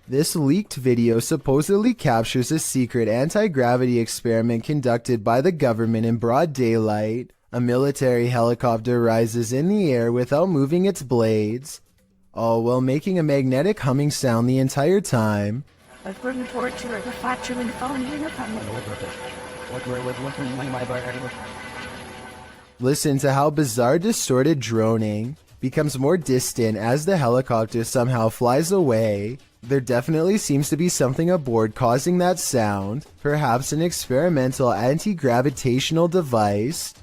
This leaked video supposedly captures a secret anti-gravity experiment conducted by the government in broad daylight. A military helicopter rises in the air without moving its blades, all while making a magnetic humming sound the entire time. Listen to how bizarre distorted droning becomes more distant as the helicopter somehow flies away. There definitely seems to be something aboard causing that sound, perhaps an experimental anti-gravitational device.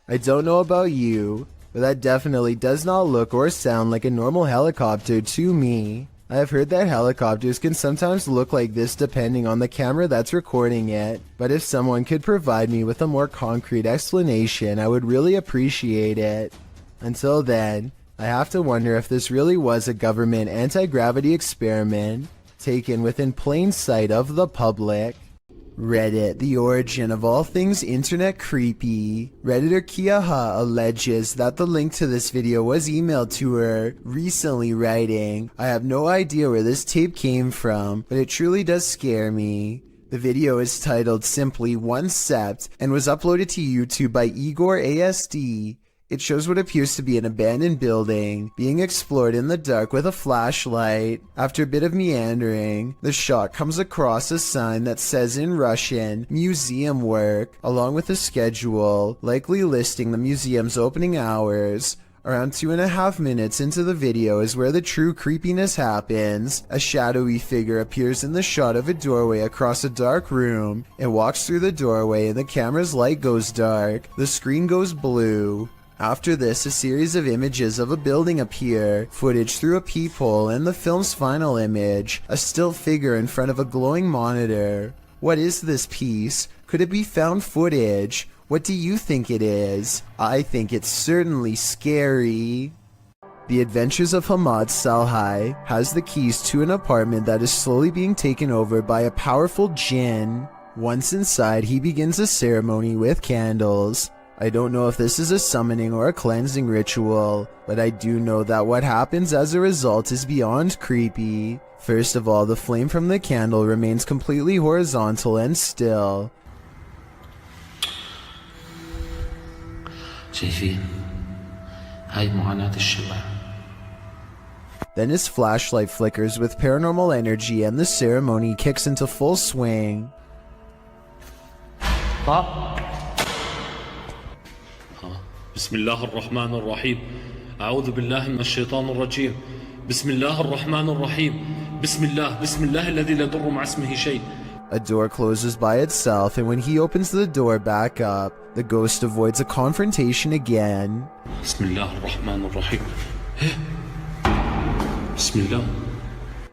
I don't know about you, but that definitely does not look or sound like a normal helicopter to me. I have heard that helicopters can sometimes look like this depending on the camera that's recording it, but if someone could provide me with a more concrete explanation, I would really appreciate it. Until then, I have to wonder if this really was a government anti-gravity experiment taken within plain sight of the public. Reddit, the origin of all things internet creepy. Redditor Kiaha alleges that the link to this video was emailed to her recently, writing, "I have no idea where this tape came from, but it truly does scare me." The video is titled simply One Sept and was uploaded to YouTube by Igor ASD. It shows what appears to be an abandoned building being explored in the dark with a flashlight. After a bit of meandering, the shot comes across a sign that says in Russian, "Museum Work," along with a schedule, likely listing the museum's opening hours. Around 2.5 minutes into the video is where the true creepiness happens. A shadowy figure appears in the shot of a doorway across a dark room. It walks through the doorway and the camera's light goes dark. The screen goes blue. After this, a series of images of a building appear, footage through a peephole, and the film's final image, a still figure in front of a glowing monitor. What is this piece? Could it be found footage? What do you think it is? I think it's certainly scary. The Adventures of Hamad Salhai has the keys to an apartment that is slowly being taken over by a powerful jinn. Once inside, he begins a ceremony with candles. I don't know if this is a summoning or a cleansing ritual, but I do know that what happens as a result is beyond creepy. First of all, the flame from the candle remains completely horizontal and still. Then his flashlight flickers with paranormal energy and the ceremony kicks into full swing. بسم الله الرحمن الرحيم أعوذ بالله من الشيطان الرجيم بسم الله الرحمن الرحيم بسم الله الذي لا يضر مع اسمه شيء. A door closes by itself, and when he opens the door back up, the ghost avoids a confrontation again. بسم الله الرحمن الرحيم بسم الله.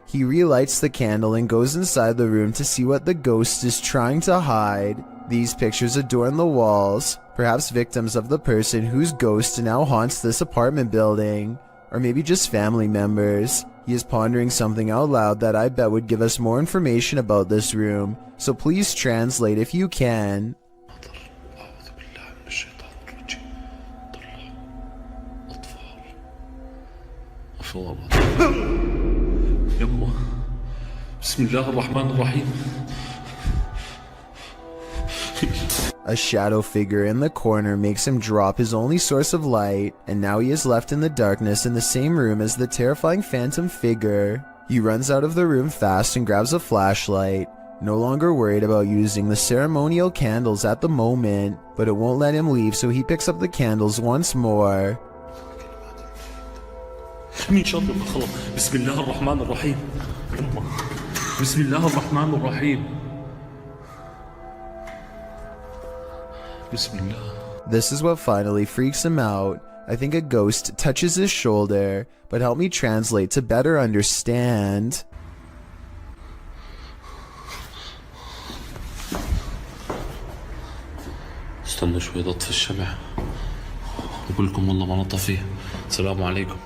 He relights the candle and goes inside the room to see what the ghost is trying to hide. These pictures adorn the walls, perhaps victims of the person whose ghost now haunts this apartment building, or maybe just family members. He is pondering something out loud that I bet would give us more information about this room, so please translate if you can. بسم الله الرحمن الرحيم. A shadow figure in the corner makes him drop his only source of light, and now he is left in the darkness in the same room as the terrifying phantom figure. He runs out of the room fast and grabs a flashlight, no longer worried about using the ceremonial candles at the moment, but it won't let him leave, so he picks up the candles once more. بسم الله الرحمن الرحيم بسم الله الرحمن الرحيم. This is what finally freaks him out. I think a ghost touches his shoulder, but help me translate to better understand. استنوا شوي اطفي الشمع وقول لكم والله ما نطفيه. السلام عليكم.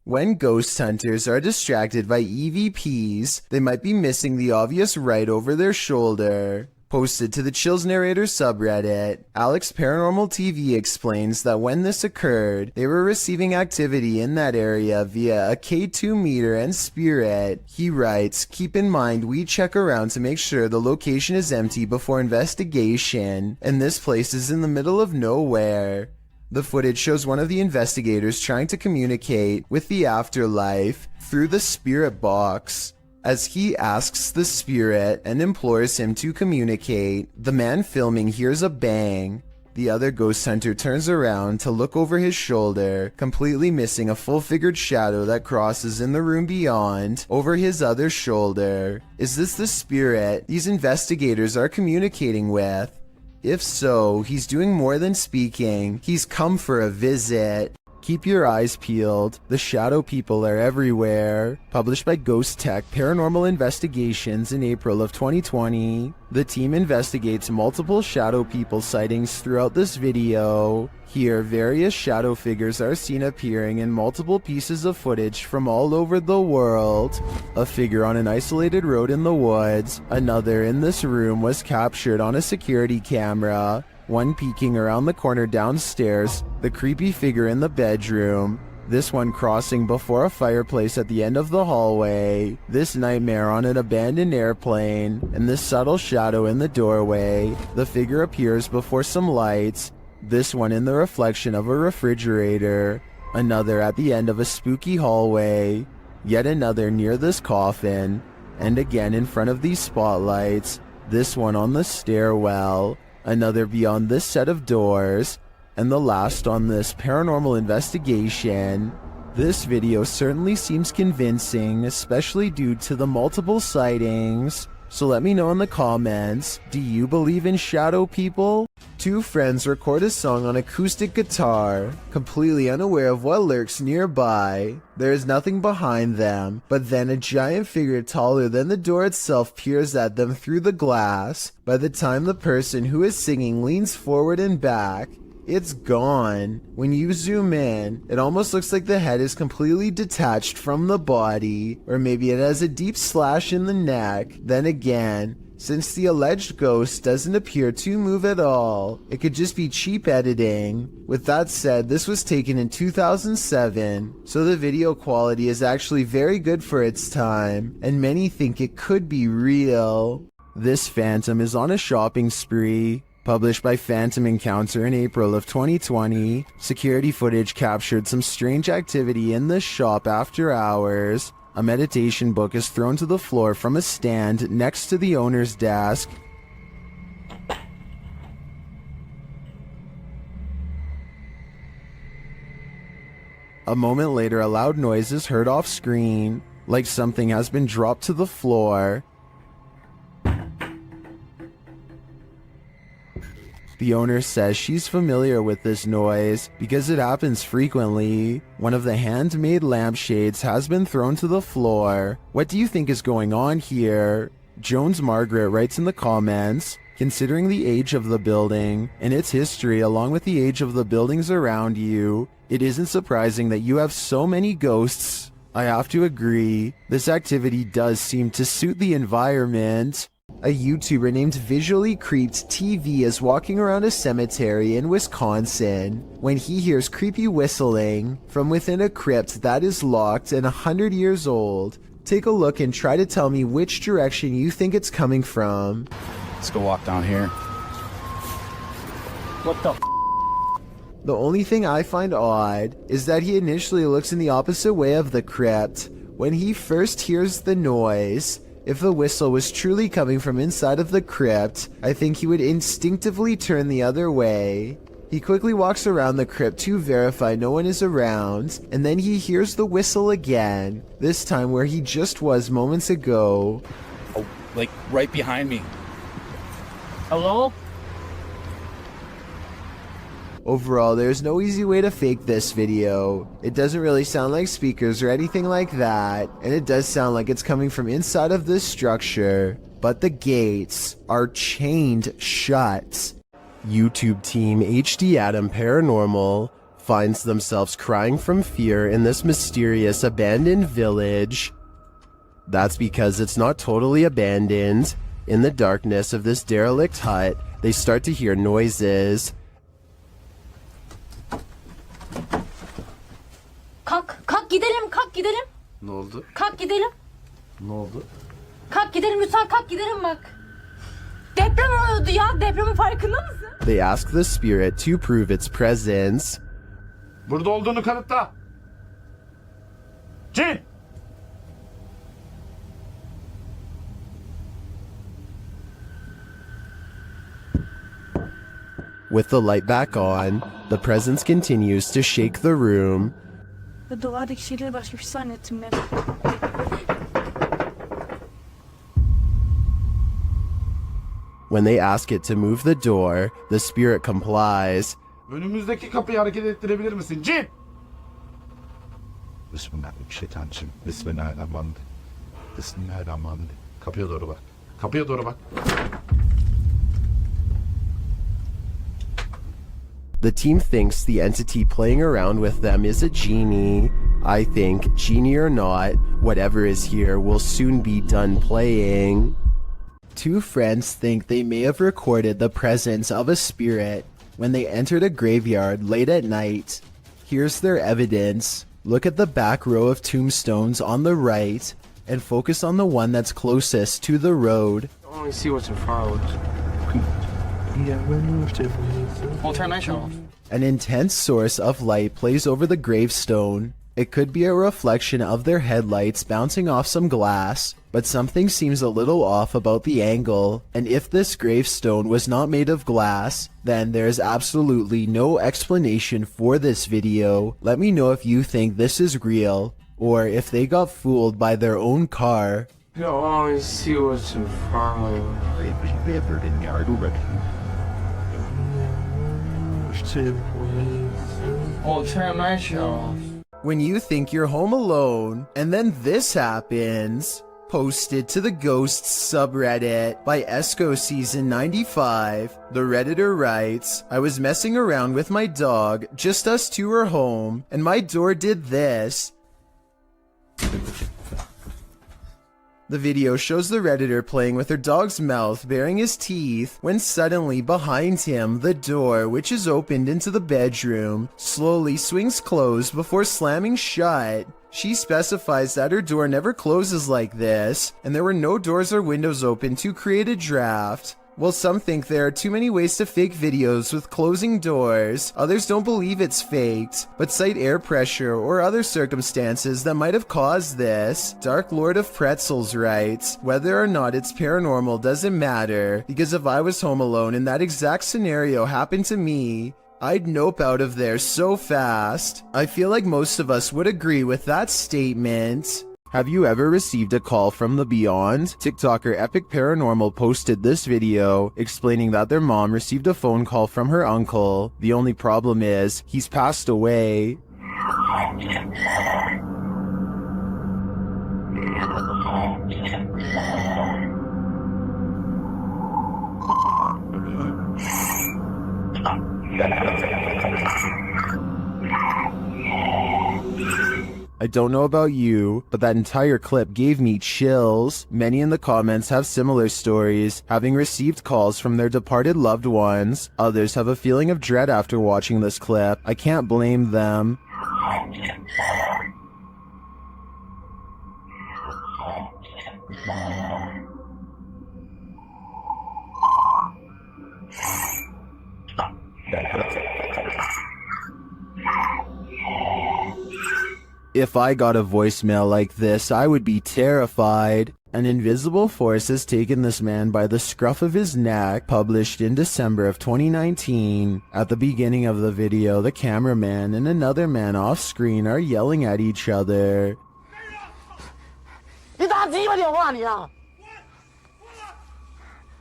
When ghost hunters are distracted by EVPs, they might be missing the obvious right over their shoulder. Posted to the Chills Narrator subreddit, Alex Paranormal TV explains that when this occurred, they were receiving activity in that area via a K2 meter and spirit. He writes, "Keep in mind we check around to make sure the location is empty before investigation, and this place is in the middle of nowhere." The footage shows one of the investigators trying to communicate with the afterlife through the spirit box. As he asks the spirit and implores him to communicate, the man filming hears a bang. The other ghost hunter turns around to look over his shoulder, completely missing a full-figured shadow that crosses in the room beyond, over his other shoulder. Is this the spirit these investigators are communicating with? If so, he's doing more than speaking. He's come for a visit. Keep your eyes peeled. The shadow people are everywhere. Published by Ghost Tech Paranormal Investigations in April of 2020. The team investigates multiple shadow people sightings throughout this video. Here, various shadow figures are seen appearing in multiple pieces of footage from all over the world. A figure on an isolated road in the woods. Another in this room was captured on a security camera. One peeking around the corner downstairs, the creepy figure in the bedroom, this one crossing before a fireplace at the end of the hallway, this nightmare on an abandoned airplane, and this subtle shadow in the doorway. The figure appears before some lights, this one in the reflection of a refrigerator, another at the end of a spooky hallway, yet another near this coffin, and again in front of these spotlights, this one on the stairwell, another beyond this set of doors, and the last on this paranormal investigation. This video certainly seems convincing, especially due to the multiple sightings. So let me know in the comments, do you believe in shadow people? Two friends record a song on acoustic guitar, completely unaware of what lurks nearby. There is nothing behind them, but then a giant figure taller than the door itself peers at them through the glass. By the time the person who is singing leans forward and back, it's gone. When you zoom in, it almost looks like the head is completely detached from the body, or maybe it has a deep slash in the neck. Then again, since the alleged ghost doesn't appear to move at all, it could just be cheap editing. With that said, this was taken in 2007, so the video quality is actually very good for its time, and many think it could be real. This phantom is on a shopping spree. Published by Phantom Encounter in April of 2020, security footage captured some strange activity in the shop after hours. A meditation book is thrown to the floor from a stand next to the owner's desk. A moment later, a loud noise is heard off screen, like something has been dropped to the floor. The owner says she's familiar with this noise because it happens frequently. One of the handmade lampshades has been thrown to the floor. What do you think is going on here? Jones Margaret writes in the comments, considering the age of the building and its history along with the age of the buildings around you, it isn't surprising that you have so many ghosts. I have to agree, this activity does seem to suit the environment. A YouTuber named Visually Creeped TV is walking around a cemetery in Wisconsin when he hears creepy whistling from within a crypt that is locked and 100 years old. Take a look and try to tell me which direction you think it's coming from. Let's go walk down here. What the f? The only thing I find odd is that he initially looks in the opposite way of the crypt when he first hears the noise. If the whistle was truly coming from inside of the crypt, I think he would instinctively turn the other way. He quickly walks around the crypt to verify no one is around, and then he hears the whistle again, this time where he just was moments ago. Oh, like right behind me. Hello? Overall, there's no easy way to fake this video. It doesn't really sound like speakers or anything like that, and it does sound like it's coming from inside of this structure, but the gates are chained shut. YouTube team HD Adam Paranormal finds themselves crying from fear in this mysterious abandoned village. That's because it's not totally abandoned. In the darkness of this derelict hut, they start to hear noises. Kalk gidelim. Ne oldu? Kalk gidelim. Ne oldu? Kalk gidelim lütfen, kalk gidelim bak. Deprem oluyordu ya, depremin farkında mısın? They ask the spirit to prove its presence. Burada olduğunu kanıtla. Cin! With the light back on, the presence continues to shake the room. Duvardaki şeyleri başka bir şey zannettim ben. When they ask it to move the door, the spirit complies. Önümüzdeki kapıyı hareket ettirebilir misin? Cin! Bismillahirrahmanirrahim. Bismillahirrahmanirrahim. Bismillahirrahmanirrahim. Kapıya doğru bak. Kapıya doğru bak. The team thinks the entity playing around with them is a genie. I think, genie or not, whatever is here will soon be done playing. Two friends think they may have recorded the presence of a spirit when they entered a graveyard late at night. Here's their evidence. Look at the back row of tombstones on the right and focus on the one that's closest to the road. I only see what's in front of us. Well, turn that shit off. An intense source of light plays over the gravestone. It could be a reflection of their headlights bouncing off some glass, but something seems a little off about the angle, and if this gravestone was not made of glass, then there is absolutely no explanation for this video. Let me know if you think this is real, or if they got fooled by their own car. I only see what's in front of us. Well, turn that shit off. When you think you're home alone, and then this happens. Posted to the Ghosts subreddit by Esco Season 95, the Redditor writes, I was messing around with my dog, just us two were home, and my door did this. The video shows the Redditor playing with her dog's mouth, baring his teeth, when suddenly behind him, the door, which is opened into the bedroom, slowly swings closed before slamming shut. She specifies that her door never closes like this, and there were no doors or windows open to create a draft. While some think there are too many ways to fake videos with closing doors, others don't believe it's faked, but cite air pressure or other circumstances that might have caused this. Dark Lord of Pretzels writes, whether or not it's paranormal doesn't matter, because if I was home alone and that exact scenario happened to me, I'd nope out of there so fast. I feel like most of us would agree with that statement. Have you ever received a call from the beyond? TikToker Epic Paranormal posted this video explaining that their mom received a phone call from her uncle. The only problem is, he's passed away. I don't know about you, but that entire clip gave me chills. Many in the comments have similar stories, having received calls from their departed loved ones. Others have a feeling of dread after watching this clip. I can't blame them. If I got a voicemail like this, I would be terrified. An invisible force has taken this man by the scruff of his neck, published in December of 2019. At the beginning of the video, the cameraman and another man off screen are yelling at each other. 你打鸡巴电话你啊！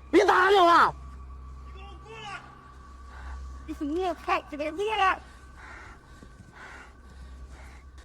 别打电话！你是孽派，这个孽！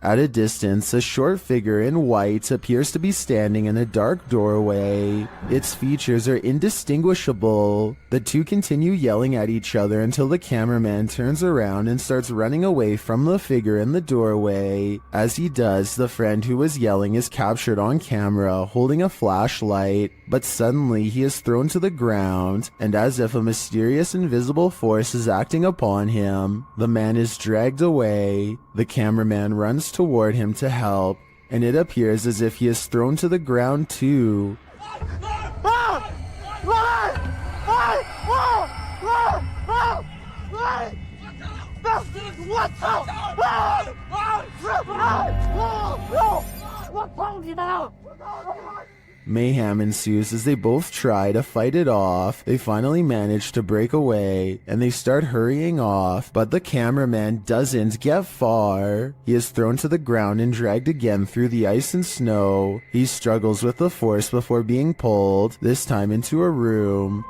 At a distance, a short figure in white appears to be standing in a dark doorway. Its features are indistinguishable. The two continue yelling at each other until the cameraman turns around and starts running away from the figure in the doorway. As he does, the friend who was yelling is captured on camera holding a flashlight, but suddenly he is thrown to the ground, and as if a mysterious invisible force is acting upon him, the man is dragged away. The cameraman runs toward him to help, and it appears as if he is thrown to the ground too. Mayhem ensues as they both try to fight it off. They finally manage to break away, and they start hurrying off, but the cameraman doesn't get far. He is thrown to the ground and dragged again through the ice and snow. He struggles with the force before being pulled, this time into a room.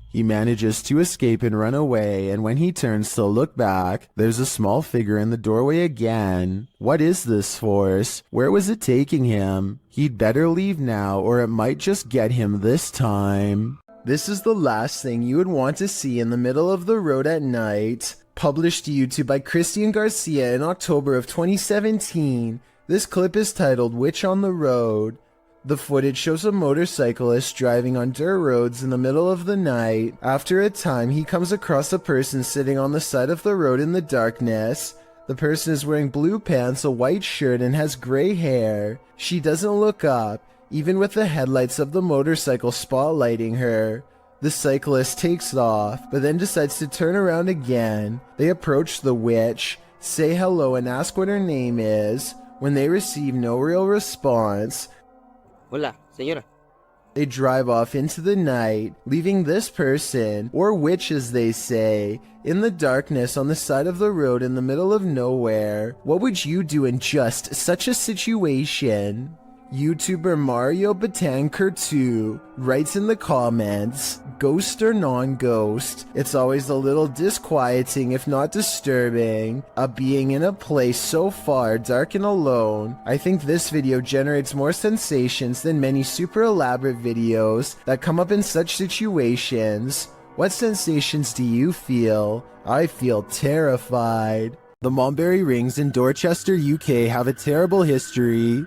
He manages to escape and run away, and when he turns to look back, there's a small figure in the doorway again. What is this force? Where was it taking him? He'd better leave now, or it might just get him this time. This is the last thing you would want to see in the middle of the road at night. Published to YouTube by Christian Garcia in October of 2017. This clip is titled "Witch on the Road." The footage shows a motorcyclist driving on dirt roads in the middle of the night. After a time, he comes across a person sitting on the side of the road in the darkness. The person is wearing blue pants, a white shirt, and has gray hair. She doesn't look up, even with the headlights of the motorcycle spotlighting her. The cyclist takes off, but then decides to turn around again. They approach the witch, say hello, and ask what her name is. When they receive no real response, Hola, señora. they drive off into the night, leaving this person, or witch as they say, in the darkness on the side of the road in the middle of nowhere. What would you do in just such a situation? YouTuber Mario Batanker2 writes in the comments, "Ghost or non-ghost, it's always a little disquieting if not disturbing, a being in a place so far dark and alone. I think this video generates more sensations than many super elaborate videos that come up in such situations. What sensations do you feel? I feel terrified." The Mulberry Rings in Dorchester, UK have a terrible history.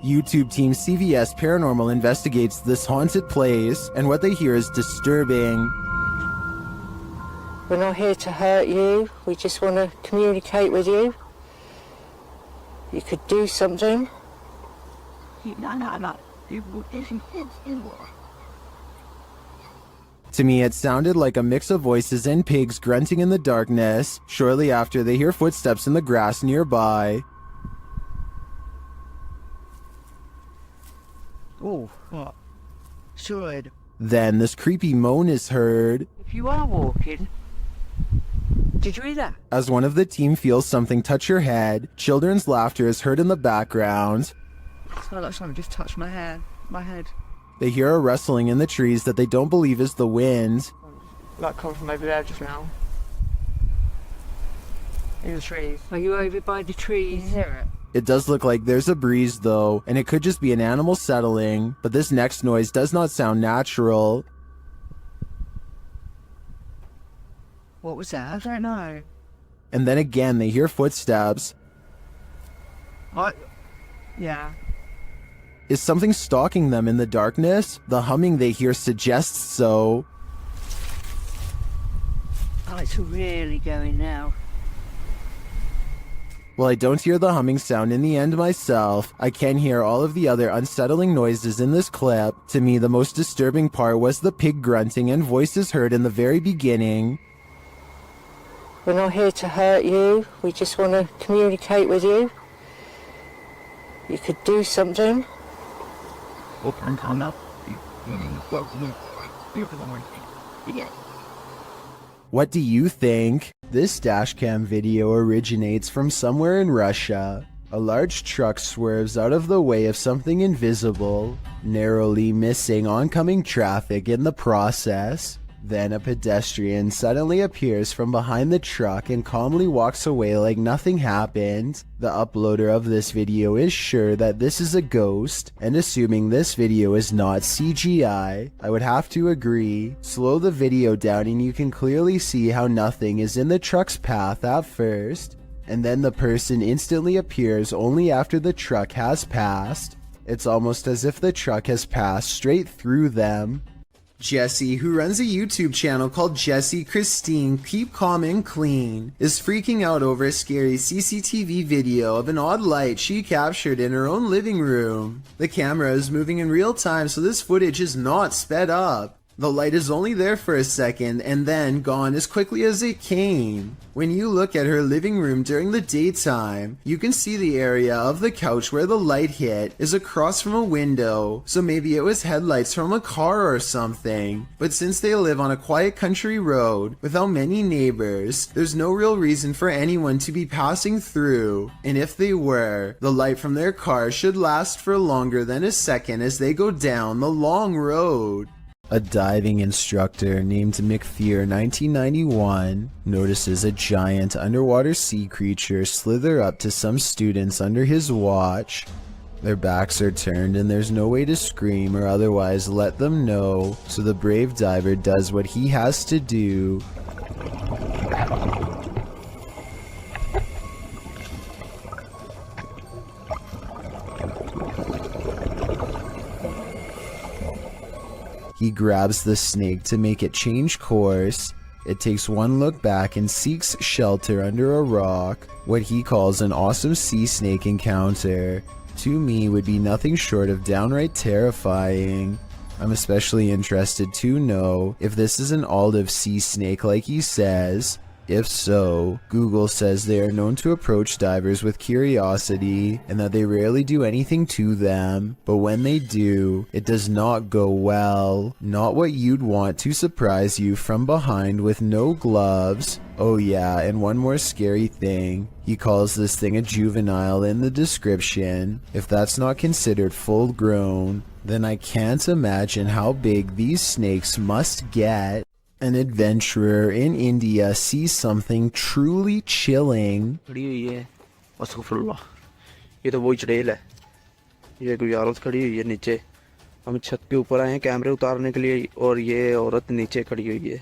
YouTube team CVS Paranormal investigates this haunted place, and what they hear is disturbing. We're not here to hurt you. We just want to communicate with you. You could do something. To me, it sounded like a mix of voices and pigs grunting in the darkness. Shortly after, they hear footsteps in the grass nearby. Oh, what? Should. Then this creepy moan is heard. If you are walking, did you hear that? As one of the team feels something touch her head, children's laughter is heard in the background. It's like something just touched my head. They hear a rustling in the trees that they don't believe is the wind. Like coming from over there just now. In the trees. Are you over by the trees? Can you hear it? It does look like there's a breeze though, and it could just be an animal settling, but this next noise does not sound natural. What was that? I don't know. And then again they hear footsteps. Yeah. Is something stalking them in the darkness? The humming they hear suggests so. Oh, it's really going now. While I don't hear the humming sound in the end myself, I can hear all of the other unsettling noises in this clip. To me, the most disturbing part was the pig grunting and voices heard in the very beginning. We're not here to hurt you. We just want to communicate with you. You could do something. Up and come up. What do you think? This dashcam video originates from somewhere in Russia. A large truck swerves out of the way of something invisible, narrowly missing oncoming traffic in the process. Then a pedestrian suddenly appears from behind the truck and calmly walks away like nothing happened. The uploader of this video is sure that this is a ghost, and assuming this video is not CGI, I would have to agree. Slow the video down and you can clearly see how nothing is in the truck's path at first, and then the person instantly appears only after the truck has passed. It's almost as if the truck has passed straight through them. Jessie, who runs a YouTube channel called Jessie Christine Keep Calm and Clean, is freaking out over a scary CCTV video of an odd light she captured in her own living room. The camera is moving in real time, so this footage is not sped up. The light is only there for a second and then gone as quickly as it came. When you look at her living room during the daytime, you can see the area of the couch where the light hit is across from a window, so maybe it was headlights from a car or something. But since they live on a quiet country road without many neighbors, there's no real reason for anyone to be passing through, and if they were, the light from their car should last for longer than a second as they go down the long road. A diving instructor named Macleod 1991 notices a giant underwater sea creature slither up to some students under his watch. Their backs are turned and there's no way to scream or otherwise let them know, so the brave diver does what he has to do. He grabs the snake to make it change course. It takes one look back and seeks shelter under a rock. What he calls an awesome sea snake encounter, to me would be nothing short of downright terrifying. I'm especially interested to know if this is an olive sea snake like he says. If so, Google says they are known to approach divers with curiosity and that they rarely do anything to them, but when they do, it does not go well. Not what you'd want to surprise you from behind with no gloves. Oh yeah, and one more scary thing. He calls this thing a juvenile in the description. If that's not considered full grown, then I can't imagine how big these snakes must get. An adventurer in India sees something truly chilling. खड़ी हुई है अस्तगफुरुल्लाह ये तो वही चुड़ैल है ये कोई औरत खड़ी हुई है नीचे हम छत के ऊपर आए हैं कैमरे उतारने के लिए और ये औरत नीचे खड़ी हुई है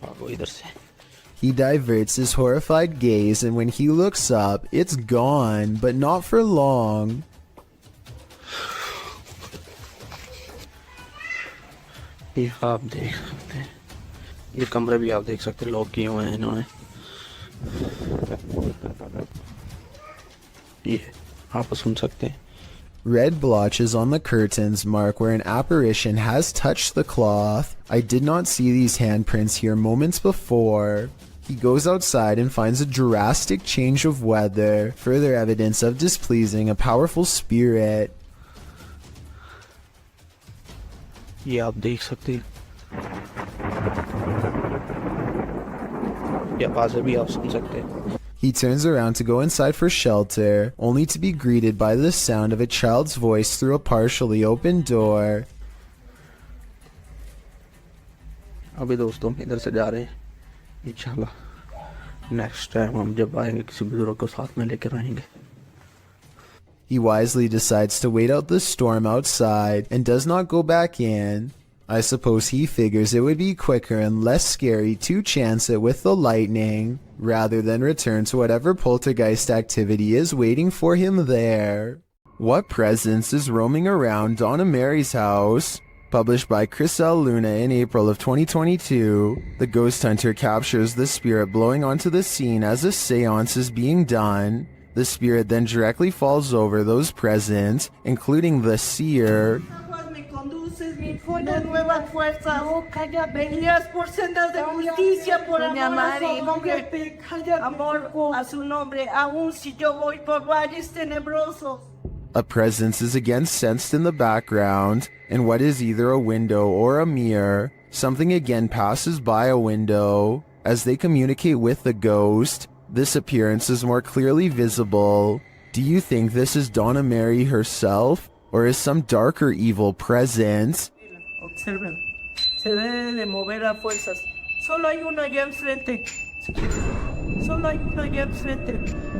भागो इधर से He diverts his horrified gaze and when he looks up, it's gone, but not for long. ये आप देख सकते हैं ये कमरे भी आप देख सकते हैं लॉक किए हुए हैं इन्होंने ये आप सुन सकते हैं Red blotches on the curtains mark where an apparition has touched the cloth. I did not see these handprints here moments before. He goes outside and finds a drastic change of weather, further evidence of displeasing a powerful spirit. ये आप देख सकते हैं ये आवाज़ें भी आप सुन सकते हैं He turns around to go inside for shelter, only to be greeted by the sound of a child's voice through a partially open door. अभी दोस्तों हम इधर से जा रहे हैं इंशाल्लाह नेक्स्ट टाइम हम जब आएंगे किसी बुजुर्ग को साथ में लेकर आएंगे He wisely decides to wait out the storm outside and does not go back in. I suppose he figures it would be quicker and less scary to chance it with the lightning, rather than return to whatever poltergeist activity is waiting for him there. What presence is roaming around Donna Mary's house? Published by Chris L. Luna in April of 2022, the ghost hunter captures the spirit blowing onto the scene as a seance is being done. The spirit then directly falls over those present, including the seer. Una nueva fuerza, venías por sendas de justicia, por amor a su nombre, amor a su nombre, aun si yo voy por valles tenebrosos. A presence is again sensed in the background, and what is either a window or a mirror. Something again passes by a window. As they communicate with the ghost, this appearance is more clearly visible. Do you think this is Donna Mary herself, or is some darker evil present? Observen. Se debe de mover a fuerzas. Solo hay uno allá enfrente. Solo hay uno allá enfrente.